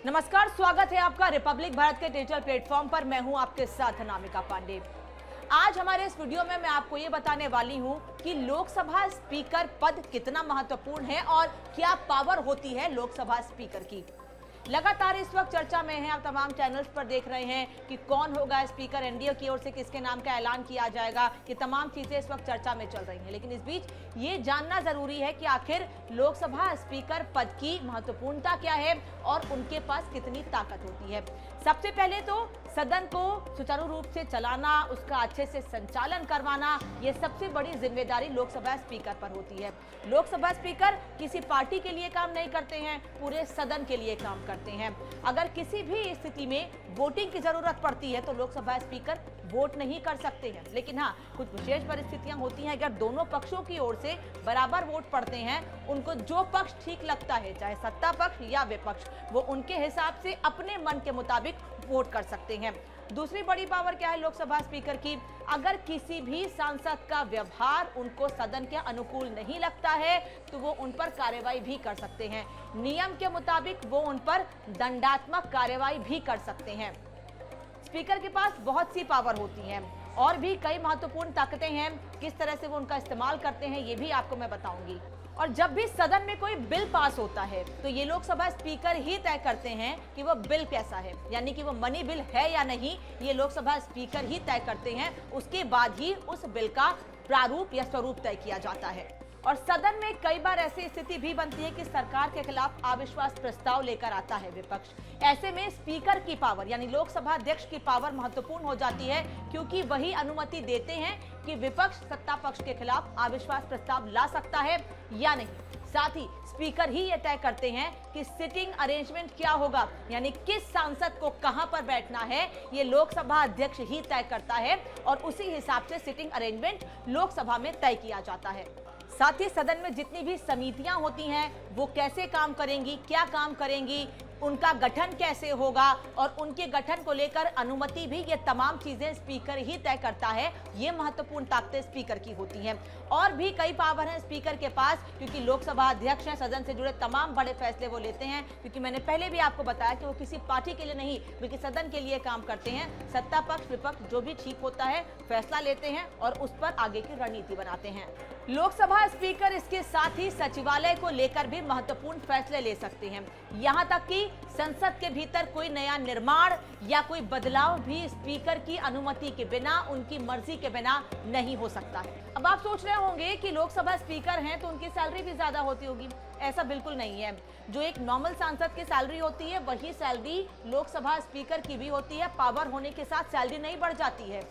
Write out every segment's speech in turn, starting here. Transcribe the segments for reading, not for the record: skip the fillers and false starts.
नमस्कार, स्वागत है आपका रिपब्लिक भारत के डिजिटल प्लेटफॉर्म पर। मैं हूं आपके साथ अनामिका पांडे। आज हमारे इस वीडियो में मैं आपको ये बताने वाली हूं कि लोकसभा स्पीकर पद कितना महत्वपूर्ण है और क्या पावर होती है लोकसभा स्पीकर की। लगातार इस वक्त चर्चा में है, आप तमाम चैनल्स पर देख रहे हैं कि कौन होगा स्पीकर, एनडीए की ओर से किसके नाम का ऐलान किया जाएगा। ये तमाम चीजें इस वक्त चर्चा में चल रही हैं, लेकिन इस बीच ये जानना जरूरी है कि आखिर लोकसभा स्पीकर पद की महत्वपूर्णता क्या है और उनके पास कितनी ताकत होती है। सबसे पहले तो सदन को सुचारू रूप से चलाना, उसका अच्छे से संचालन करवाना, ये सबसे बड़ी जिम्मेदारी लोकसभा स्पीकर पर होती है। लोकसभा स्पीकर किसी पार्टी के लिए काम नहीं करते हैं, पूरे सदन के लिए काम करते हैं। अगर किसी भी स्थिति में वोटिंग की जरूरत पड़ती है तो लोकसभा स्पीकर वोट नहीं कर सकते हैं, लेकिन हाँ, कुछ विशेष परिस्थितियां होती हैं। अगर दोनों पक्षों की ओर से बराबर वोट पड़ते हैं, उनको जो पक्ष ठीक लगता है, चाहे सत्ता पक्ष या विपक्ष, वो उनके हिसाब से अपने मन के मुताबिक वोट कर सकते हैं। दूसरी बड़ी पावर क्या है लोकसभा स्पीकर की? अगर किसी भी सांसद का व्यवहार उनको सदन के अनुकूल नहीं लगता है तो वो उन पर कार्रवाई भी कर सकते हैं। नियम के मुताबिक वो उन पर दंडात्मक कार्रवाई भी कर सकते हैं। स्पीकर के पास बहुत सी पावर होती हैं और भी कई महत्वपूर्ण ताकतें हैं। किस तरह से वो उनका इस्तेमाल करते हैं ये भी आपको मैं बताऊंगी। और जब भी सदन में कोई बिल पास होता है तो ये लोकसभा स्पीकर ही तय करते हैं कि वो बिल कैसा है, यानी कि वो मनी बिल है या नहीं, ये लोकसभा स्पीकर ही तय करते हैं। उसके बाद ही उस बिल का प्रारूप या स्वरूप तय किया जाता है। और सदन में कई बार ऐसी स्थिति भी बनती है कि सरकार के खिलाफ अविश्वास प्रस्ताव लेकर आता है विपक्ष। ऐसे में स्पीकर की पावर यानी लोकसभा अध्यक्ष की पावर महत्वपूर्ण हो जाती है, क्योंकि वही अनुमति देते हैं कि विपक्ष सत्ता पक्ष के खिलाफ अविश्वास प्रस्ताव ला सकता है या नहीं। साथ ही स्पीकर ही ये तय करते हैं कि सिटिंग अरेंजमेंट क्या होगा, यानी किस सांसद को कहां पर बैठना है, ये लोकसभा अध्यक्ष ही तय करता है और उसी हिसाब से सिटिंग अरेंजमेंट लोकसभा में तय किया जाता है। साथ ही सदन में जितनी भी समितियां होती हैं वो कैसे काम करेंगी, क्या काम करेंगी, उनका गठन कैसे होगा और उनके गठन को लेकर अनुमति भी, ये तमाम चीजें स्पीकर ही तय करता है। ये महत्वपूर्ण ताकतें स्पीकर की होती हैं। और भी कई पावर हैं स्पीकर के पास, क्योंकि लोकसभा अध्यक्ष हैं, सदन से जुड़े तमाम बड़े फैसले वो लेते हैं। क्योंकि मैंने पहले भी आपको बताया कि वो किसी पार्टी के लिए नहीं बल्कि सदन के लिए काम करते हैं। सत्ता पक्ष विपक्ष जो भी ठीक होता है फैसला लेते हैं और उस पर आगे की रणनीति बनाते हैं। लोकसभा स्पीकर इसके साथ ही सचिवालय को लेकर भी महत्वपूर्ण फैसले ले सकते हैं। यहाँ तक कि संसद के भीतर कोई नया निर्माण या कोई बदलाव भी स्पीकर की अनुमति के बिना, उनकी मर्जी के बिना नहीं हो सकता है। अब आप सोच रहे होंगे कि लोकसभा स्पीकर हैं तो उनकी सैलरी भी ज्यादा होती होगी। ऐसा बिल्कुल नहीं है। जो एक नॉर्मल सांसद की सैलरी होती है वही सैलरी लोकसभा स्पीकर की भी होती है। पावर होने के साथ सैलरी नहीं बढ़ जाती है।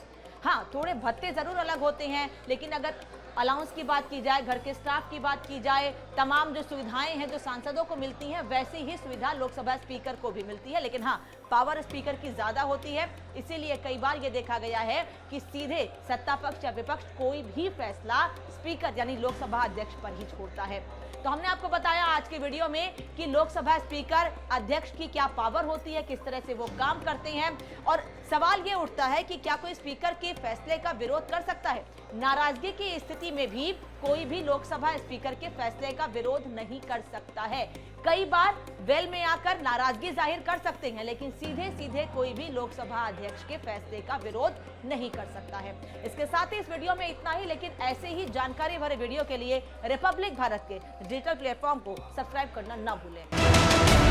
हाँ, थोड़े भत्ते जरूर अलग होते हैं, लेकिन अगर अलाउंस की बात की जाए, घर के स्टाफ की बात की जाए, तमाम जो सुविधाएं हैं जो सांसदों को मिलती हैं वैसी ही सुविधा लोकसभा स्पीकर को भी मिलती है। लेकिन हाँ, पावर स्पीकर की ज्यादा होती है। इसीलिए कई बार ये देखा गया है कि सीधे सत्ता पक्ष या विपक्ष कोई भी फैसला स्पीकर यानी लोकसभा अध्यक्ष पर ही छोड़ता है। तो हमने आपको बताया आज की वीडियो में कि लोकसभा स्पीकर अध्यक्ष की क्या पावर होती है, किस तरह से वो काम करते हैं। और सवाल ये उठता है कि क्या कोई स्पीकर के फैसले का विरोध कर सकता है? नाराजगी की स्थिति में भी कोई भी लोकसभा स्पीकर के फैसले का विरोध नहीं कर सकता है। कई बार वेल में आकर नाराजगी जाहिर कर सकते हैं, लेकिन सीधे सीधे कोई भी लोकसभा अध्यक्ष के फैसले का विरोध नहीं कर सकता है। इसके साथ ही इस वीडियो में इतना ही, लेकिन ऐसे ही जानकारी भरे वीडियो के लिए रिपब्लिक भारत के डिजिटल प्लेटफॉर्म को सब्सक्राइब करना ना भूलें।